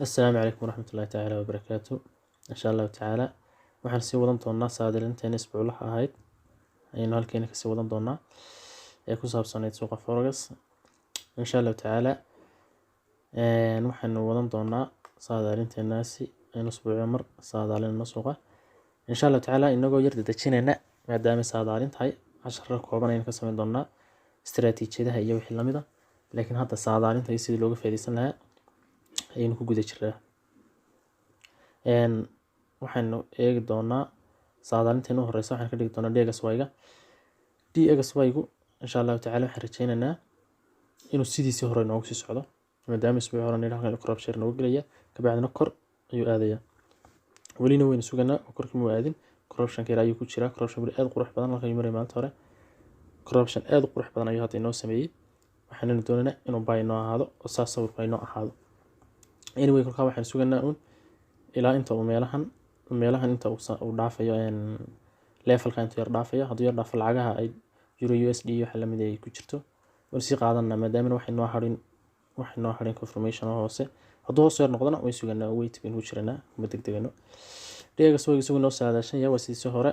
السلام عليكم ورحمة الله تعالى وبركاته. إن شاء الله تعالى waxaan sii wadan doonaa saadalinteena isbuuclaha ahayd ayaynu halkeena kasii wadan doonaa ee ku saabsanayd suuqa forex insha Allah taala waxaanu wadan doonaa saadalinteenaasi aynu isbuucyo mar saadaalina suuqa insha Allah taala inagoo yar dadajinayna maadaama saadaalin tahay casharo kooban aynu ka sameyn doonaa istiraatiijiyadaha iyo wixii lamid ah laakiin hadda saadaalinta iyo sidii looga faa'iideysan lahaa ayaynu ku guda jiraa waxaanu eegi doonaa saadaalinteena u horeysa waxaan ka dhigi doonaa DXY-ga DXY-gu insha Allah taala waxaan rajeynaynaa inuu sidiisii hore noogu sii socdo maadaama isbuuc hore nidhaha halkan corruption noogu galaya kabacdina kor ayuu aadaya welina waynu suganaa oo korkii muu aadin corruption keer ayuu ku jiraa corruption weli aad qurux badan halkan maray maanta hore corruption aad qurux badan ayuu hadda inoo sameeyay waxaanu doonaynaa inuu buy noo ahaado oo saas sawirka inoo ahaado anyway kolkaa waxaan suganaa ilaa inta uu meelahan inta uu dhaafayo levelka inta yar dhaafayo haddii yar dhaafo lacagaha ay euro USD iyo waxa lamid ay ku jirto waan sii qaadanaa maadaama waxay noo harin confirmation oo hoose hadduu hoos yar noqdona way suganaa wait baynu ku jiranaa ma degdegano DXY isagu noo saadaashan yahay waa sidii hore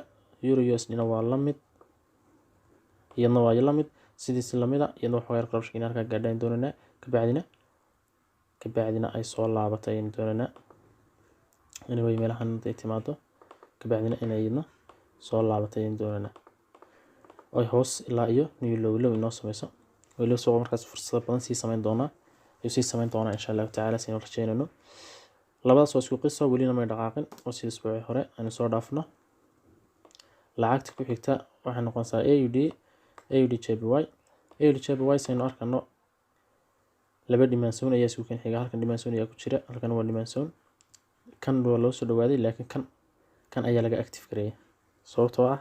euro USD na waa la mid iyadna waa la mid sidii lamida iyadna waxa yar corruption halka gaadhayn doonana kabacdina ay soo laabatay in doonana anyway meelahan ay timaado kabacdina inayna soo laabatay in doonana ay hoos ilaa iyo new low inoo sameyso weli soo markaas fursad badan sii sameyn doonaa insha Allah taala si aan rajeynayno labadaas oo isku qiso welina ma dhaqaaqin oo sidii isbuuci hore aynu soo dhaafno lacagta ku xigta waxay noqonaysaa AUD JPY saynu arkano laba dimension ayaa isku xiga halkan dimension ayaa ku jira halkan waa dimension kan waa loo soo dhawaaday laakiin kan ayaa laga active gareeyay sababtoo ah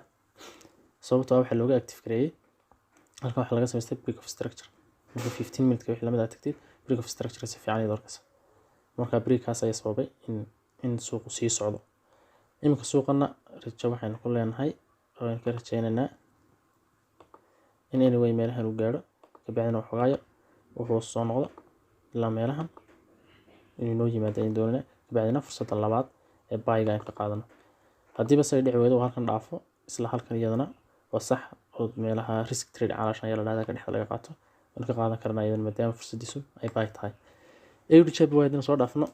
waxa looga active gareeyay halkan waxa laga sameystay break of structure marka 15 minutes wixii lamid ah tagtid break of structure si fiican ay dorkas marka breakaas ayaa sababay in suuqu sii socdo iminka suuqana rajo waxaan ku leenahay oo ka rajeynaynaa in anyway meelahan uu gaaro kabacdina waxa gaaya wuxuu soo noqdo ilaa meelahan inuu noo yimaado in doonana kabacdina fursadda labaad ee buyga aan ka qaadano haddiiba say dhici weydo halkan dhaafo isla halkan iyadana waa sax oo meelaha risk trade calaashan ayaa la dhahdaa ka dhexda laga qaato waan ka qaadan karnaa iyadana maadaama fursadiisu ay buy tahay AUD JPY hadaan soo dhaafno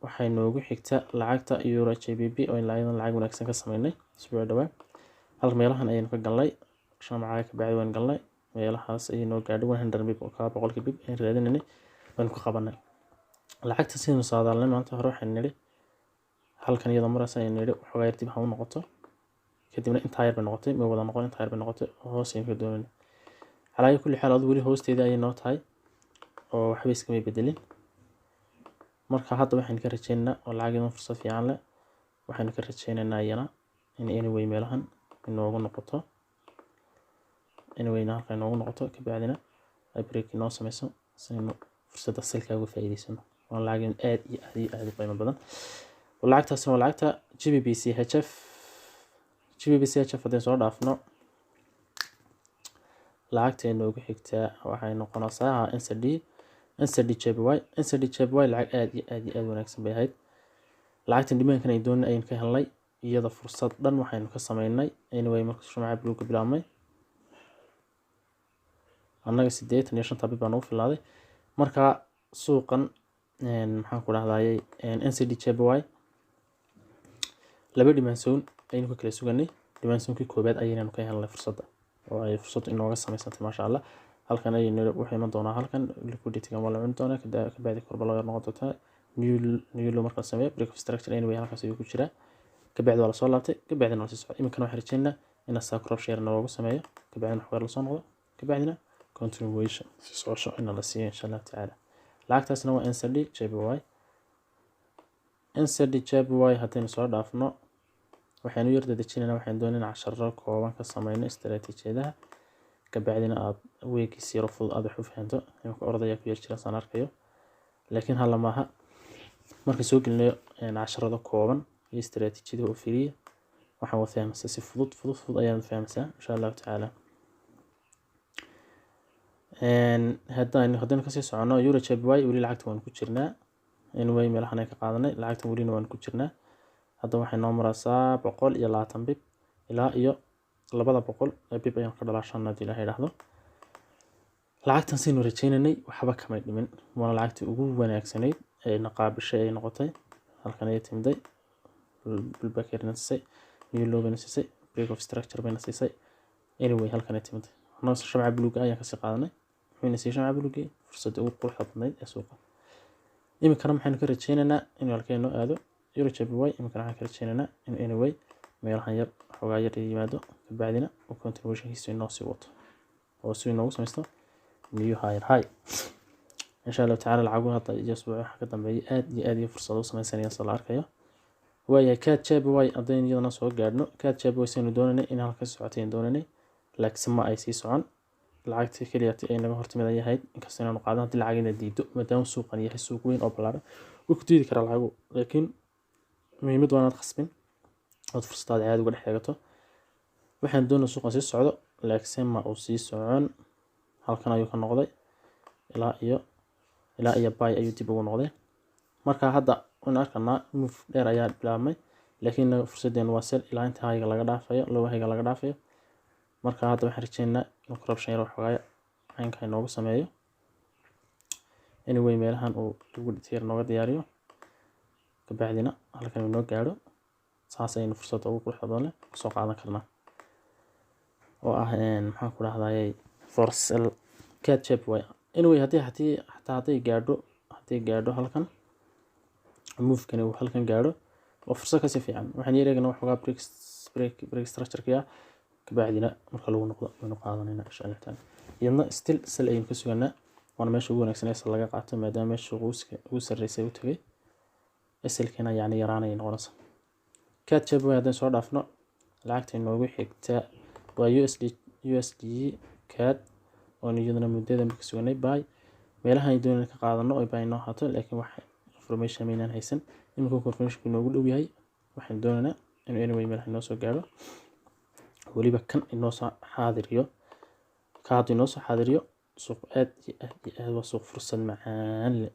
waxay noogu xigta lacagta euro JBP oo ilaa iyadana lacag wanaagsan ka sameynay isbuuc dhawaan halka meelahan ayaynu ka galnay shamcaa kabacdi waan galnay meelahaas ay noo gaadhay 100 bip oo ka boqolkii bip aan raadinay waan ku qabanay lacagta sidoo saadaalnay maanta hore waxaan niri halkan iyada maraysa ay niri waxa ay dib ha u noqoto kadibna inta yar bay noqotay ma wada noqon inta yar bay noqotay hoos ay ka doonay xalaayo kulli xaalad wali hoosteeda ay noo tahay oo waxba iska may bedelin marka hadda waxaan ka rajeynaynaa oo lacagina fursad fiican leh waxaan ka rajeynaynaa iyana in anyway meelahan inoogu noqoto anyway halkan inoogu noqoto kabacdina ay break inoo sameyso saynu fursadda silka uga faa'iideysano waa lacag aad u qiimo badan lacagtaasna waa lacagta GBP CHF hadaan soo dhaafno lacagteena ugu xigta waxay noqonaysaa NZD JPY lacag aad wanaagsan bay ahayd lacagtan dhimaankan ay doonay ayaan ka helnay iyada fursad dhan waxaynu ka sameynay anyway marka shumaca buluuga bilaabmay annaga 85 bib baan ugu filaaday marka suuqan maxaan ku dhahdayay NZD JPY laba dimension aynu ka kala suganay dimensionkii koobaad ayaynu ka helnay fursadda oo ay fursad inooga sameysantay ma sha Allah halkan ayaynu waxay iman doonaa halkan liquidity-ga ma la cun doonaa kabacdi korba loo noqon doontaa new low marka sameeyo break of structure anyway halkaas ayuu ku jiraa kabacdi waa la soo laabtay kabacdina waa sii socday iminkan waxaan rajeynaa in stock corruption loogu sameeyo kabacdina wax la soo noqdo kabacdina continuation si socosho in la siiyo insha Allah taala lacagtaasna waa NZD JPY hadaynu soo dhaafno waxaanu yar dadajinaynaa waxaan doonaynaa casharo kooban ka sameeyno istiraatiijiyadaha kabacdina aad weegiis yar fudud aad wax u fahanto imka ordaya ku yar jira saan arkayo laakiin hala maaha marka soo gelinayo casharada kooban iyo istiraatiijiyada oo firiya waxaan wada fahamsaa si fudud ayaan fahamsaa insha Allah taala haddaan kasii socono euro JPY weli lacagta waan ku jirnaa anyway meelahan ay ka qaadanay lacagtan welina waan ku jirnaa hadda waxay noo maraysaa 120 bib ilaa iyo 200 bib ayaan ka dhalaashan haddii Ilaahay yiraahdo lacagtan sinu rajaynay waxba kama dhimin waana lacagtii ugu wanaagsanayd ee naqaabishay ay noqotay halkan ay timday bulbakeerna sisay new logo sisay break of structure bayna sisay anyway halkan ay timday noo shamca buluuga ayaan ka sii qaadanay waxayna sii shamca buluuga fursad ugu qurux badnayd ee suuqa imikana maxaynu ka rajaynaynaa in halkeeno aado euro JPY imikana waxaan ka rajaynaynaa in anyway meelahan yar xogaa yar yimaado kabacdina uu continuationkiisa inoo sii wato oo si inoogu samaysto new high إن شاء الله تعالى العقوها هذا أسبوع حق دنبي آدي فرصة وصلنا سنة صلاة أركيا ويا كات شاب واي أضين يلا نصور قارنو كات شاب ويسينو دونني إن هالك ساعتين دونني لك سما أي سي سعان العقد كلياتي أي نبغى هرتمي ذا يهيد إن كسرنا نقعدنا تلعقين الديدو مدام سوقا يحس سوق وين أو بلاره وكتير ذكر العقو لكن مهمة وانا تخصبين هاد فرصة هذا عاد ولا حاجته وحين دون سوق سي السعودة لك سما أو سي سعان هالكنا يكون نقضي ilaa iyo bay ayuu dib ugu noqday marka hadda waan arkanaa move dheer ayaa bilaabmay laakiin fursadeen waa sel ilaa inta hayga laga dhaafayo loo hayga laga dhaafayo marka hadda waxaan rajaynaynaa in corruption yar wax xogaaya aynka inoogu sameeyo anyway meelahan uu ugu dhitiir nooga diyaariyo kabacdina halkan inoo gaaro saas ayaynu fursad ugu qurux badan leh soo qaadan karnaa oo ah maxaan ku dhahdaayay for sell cat shape way anyway haddii gaadho halkan move kan uu halkan gaadho oo fursad ka si fiican waxaan yeereegnaa wax uga break structure ka kabacdina marka lagu noqdo inuu qaadanayna insha Allah taala iyadna still sal aynu ka suganaa waana meesha ugu wanaagsan ee laga qaato maadaama meesha ugu sarreysay u tagay asalkana yani yaraanay noqonaysa cat shape way haddii soo dhaafno lacagta inoogu xigta waa USD cat oo niyadna muddada marka suganay bay meelaha ay doonayaan ka qaadano oo bay noo haato laakiin wax information meeynaan haysan imika confirmation inoogu dhow yahay waxaan doonaynaa inuu anyway meelaha inoo soo gaaro waliba kan inoo soo xaadiriyo kaad inoo soo xaadiriyo suuq aad waa suuq fursad macaan leh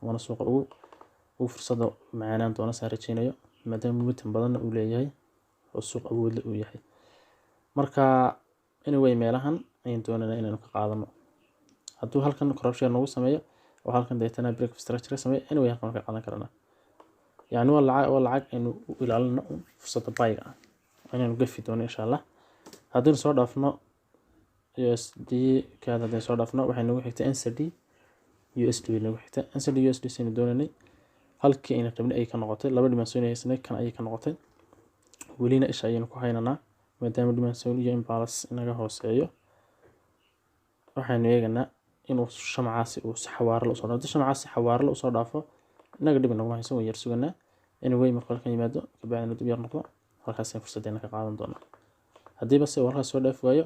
waana suuq ugu fursada macaanaan doona saa rajaynayo maadaama mudan badanna uu leeyahay oo suuq awood leh uu yahay marka anyway meelahan ayaan doonaynaa inaan ka qaadano hadduu halkan corruption nagu sameeyo oo halkan deetana break of structure sameeyo anyway halkan ka qaadan karnaa yani waa lacag aynu u ilaalino fursadda bayga aynu gafi doono insha Allah haddii soo dhaafno USD kaad haddii soo dhaafno waxay nagu xigtaa NZD USD nagu xigtaa NZD USD sinu doonaynay halkii ayna qabnay ay ka noqotay laba dimension ay kan ay ka noqotay welina isha ayaynu ku haynanaa maadaama dimension iyo imbalance inaga hooseeyo waxaanu eeganaa inuu shamcaasi uu si xawaare loo soo dhaafo shamcaasi xawaare loo soo dhaafo inaga dib nagu haysan way yar suganaa anyway marka halkan yimaado kabacdina dib yar noqdo halkaas ay fursadeena ka qaadan doonaa haddii bas uu halkaas soo dhaaf waayo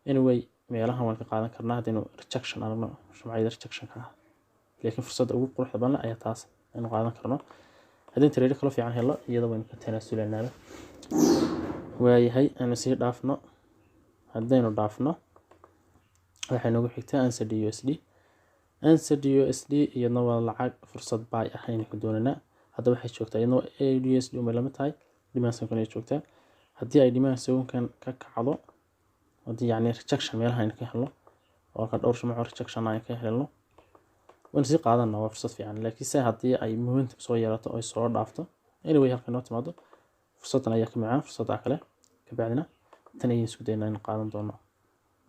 anyway meelahan waan ka qaadan karnaa hadaynu rejection aragno shamcayda rejection ka laakiin fursadda ugu quruxda badan ayaa taas aynu qaadan karno haddii trade kala fiican helo iyada waynu ka tanaasulanaa waayahay aan sii dhaafno haddaynu dhaafno waxay nagu xigtaa NZD USD iyadna waa lacag fursad buy ah aynu ku doonaynaa hadda waxay joogtaa iyadna USD uma lama tahay dimension ay joogtaa haddii ay dimension kan ka kacdo haddii yani rejection meelaha aynu ka helno oo ka dhowr shumac rejection aynu ka helno waan sii qaadanaa waa fursad fiican laakiin se haddii ay momentum soo yeelato oo soo dhaafto anyway halkan noo timaado fursadan ayaa ka macaan fursadda kale kabacdina tan ayay isku daynaa in qaadan doono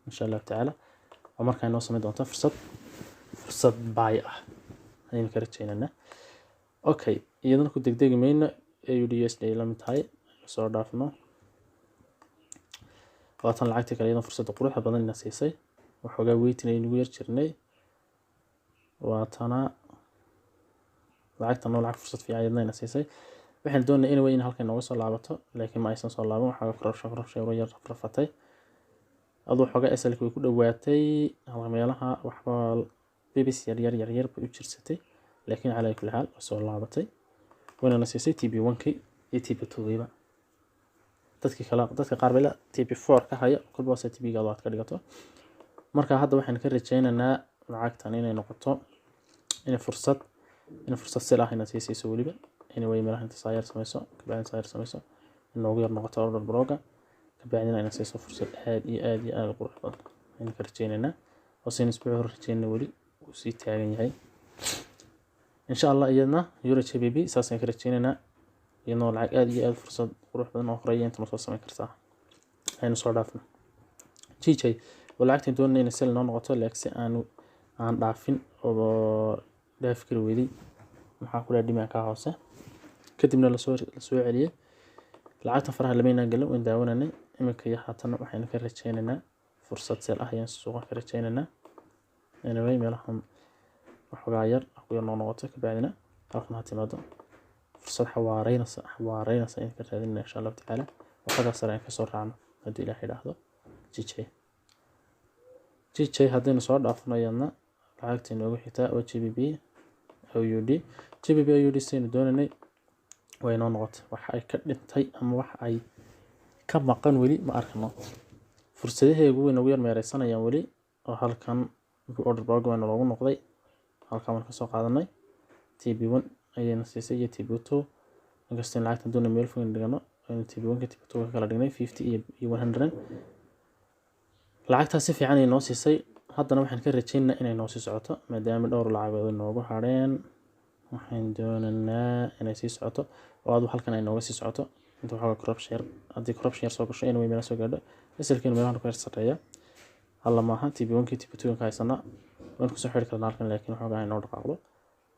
insha Allah taala markaa inoo samayn doonta fursad buy ah ayaynu ka rajaynanaa okay iyadana ku degdegi mayno USD la mid tahay soo dhaafno waatan lacagta kale iyadana fursadda quruxda badan ina siisay waxoogaa weytin aynu ugu yar jirnay waatana lacagta noo lacag fursad fiican iyadana ina siisay waxaan doonaynaa anyway in halkan nooga soo laabato laakiin ma aysan soo laaban waxaa corruption yar rafatay adoo xogaa SL ku dhawaatay meelaha waxba BBC yar bay u jirsatay laakiin calaa kulli xaal soo laabatay wana siisay TB1k iyo TB2 dadka qaar bay la TB4 ka haya kulba waa TB gaad ka dhigato marka hadda waxaan ka rajaynaynaa lacagtan inay noqoto in fursad in fursad sel ah inaad siiso weliba anyway meelaha inta saayar samayso kabacdina saayar samayso inoogu yar noqoto order broga kabacdina inaad siiso fursad aad iyo aad u qurux badan ayaan ka rajaynaynaa oo siin isbuuc hor rajaynaa weli uu sii taagan yahay insha Allah iyadna euro JBP saasaan ka rajaynaynaa iyadoo lacag aad iyo aad fursad qurux badan oo horeeya inta soo samayn kartaa aynu soo dhaafno GJ oo lacagta doonayna inay sel noo noqoto laakiin aan dhaafin oo dhaaf kari weydii maxaa ku dhahay dhimaanka hoose kadibna la soo celiyay lacagta faraha lameynaa galan waan daawananay iminka iyo haatan waxaan ka rajaynaynaa fursad sel ah ayaan suuqa ka rajaynaynaa anyway meelahan waxoogaa yar ku yar noo noqoto kabacdina halkan ha timaado fursad xawaareynaysa in ka raadinayna insha Allah tacaala waxaga sare ka soo raacno haddii Ilaahay yiraahdo GJ haddaynu soo dhaafnayna lacagta inoogu xigta oo GBP AUD saynu doonaynay way noo noqotay waxa ay ka dhintay ama waxa ay ka maqan weli ma arkano fursadaheegu way nagu yar meereysanayaan weli oo halkan order program loogu noqday halkan marka soo qaadanay TB1 ayayna siisay iyo TB2 inkastoo lacagta doonay meel fog dhigano TB1 ka TB2 ka kala dhignay 50 iyo 100 lacagta si fiican ay noo siisay haddana waxaan ka rajaynaynaa inay noo sii socoto maadaama dhowr lacag ay noogu hareen waxaan doonaynaa inay sii socoto oo aad halkan ay nooga sii socoto inta waxa corruption yar soo gasho inay meel soo gaadho isalkiina meelahan ku yarsareeya alla maaha TB1 ka TB2 ka haysana waan ku soo xiri karnaa halkan laakiin waxa ay noo dhaqaaqdo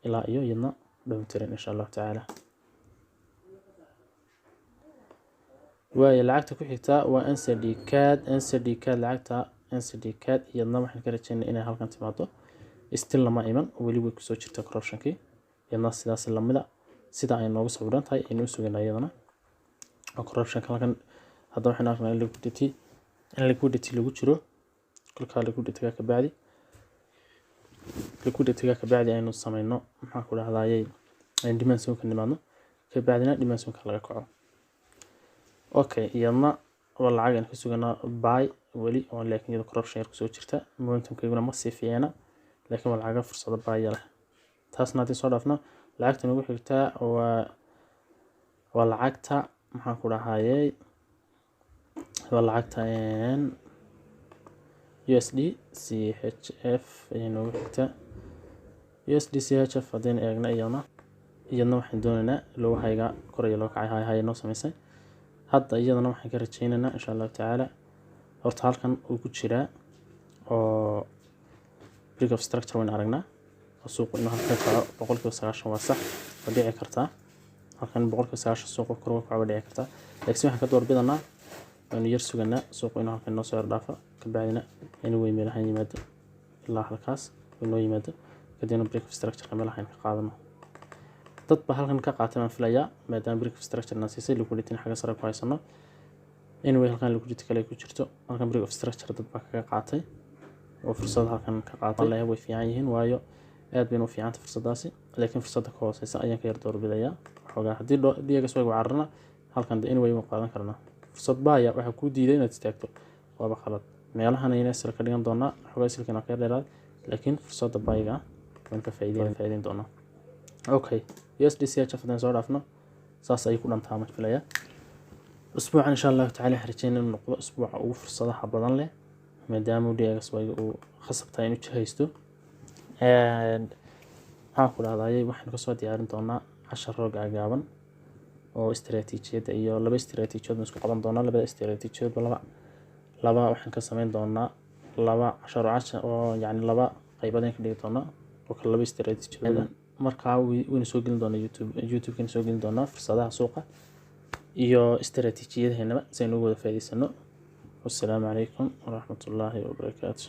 ilaa iyo yadna dhawtiran insha Allah tacaala lacagta ku xigta waa NCD card lacagta iyadna waxaan ka rajaynaynaa inay halkan timaado still lama iman weli way ku soo jirtaa corruption-kii iyadna sidaas lamida sida ay noogu sawiran tahay inuu suganaa iyadana corruption-ka halkan hadda waxaan arkaynaa liquidity lagu jiro kolka liquidity ka bacdi aynu sameeyno maxaa ku dhahdaayay in dimension ka nimaadno ka bacdina dimension ka laga kaco okay iyadna wala lacag aan ka suganaa buy weli oo laakiin iyada corruption yar ku soo jirta momentum-keeguna ma sii fiicna laakiin wala lacag fursad buy leh taasna hadii soo dhaafno lacagta nagu xigta waa lacagta maxaa ku dhahaayay waa lacagta USD CHF ayaynu ugu xigta USD CHF hadaynu eegna iyadna waxaan doonaynaa loo hayga koraya loo kacay hay noo samaysay hadda iyadana waxaan ka rajaynaynaa insha Allah tacaala horta halkan uu ku jiraa oo break of structure waan aragnaa oo suuqu inuu halka kaco 90% waa sax oo dhici kartaa halkan 90% suuqu kor u kaco dhici kartaa laakiin waxaan ka doorbidanaa inuu yar suganaa suuqu inuu halkan noo soo dhaafo kabacdina inuu way meelahan yimaado ilaa halkaas inuu yimaado kadibna break of structure meelahan ka qaadano dad ba halkan ka qaatay aan filayaa maadaama break of structure na siisay liquidity xaga sare ku haysano anyway halkan liquidity kale ku jirto halkan break of structure dad ba ka qaatay oo fursad halkan ka qaatay la way fiican yihiin waayo aad bay u fiicanta fursadaasi laakiin fursadda ka hooseysa ayaan ka yar doorbidayaa xogaa hadii diyaga soo cararna halkan anyway ma qaadan karnaa fursad baaya waxa ku diiday inaad istaagto waaba khalad meelahan ayna sir ka dhigan doonaa xogaa silkina ka dheeraad laakiin fursadda baayga waan ka faa'iideyn doonaa okay USD CHF haddaan soo dhaafno saas ay ku dhantaa ma filaya usbuucan insha Allah tacaala xariijeen inuu noqdo usbuuca ugu fursadaha badan leh maadaama uu diyaga soo uu khasabtay inuu jihaysto waxaan ku dhahdaayay waxaan ka soo diyaarin doonaa 10 roog gaaban oo istiraatiijiyada iyo laba istiraatiijiyood isku qaban doonaa laba istiraatiijiyood laba waxaan ka sameyn doonaa laba 10 oo yani laba qaybadan ka dhigi doonaa oo kala laba istiraatiijiyood markaa wayna soo gelin doonaa YouTube kan soo gelin doonaa fursadaha suuqa iyo istiraatiijiyadaheena si aynu uga wada faa'iideysano. Wassalaamu calaykum waraxmatullaahi wabarakaatuh.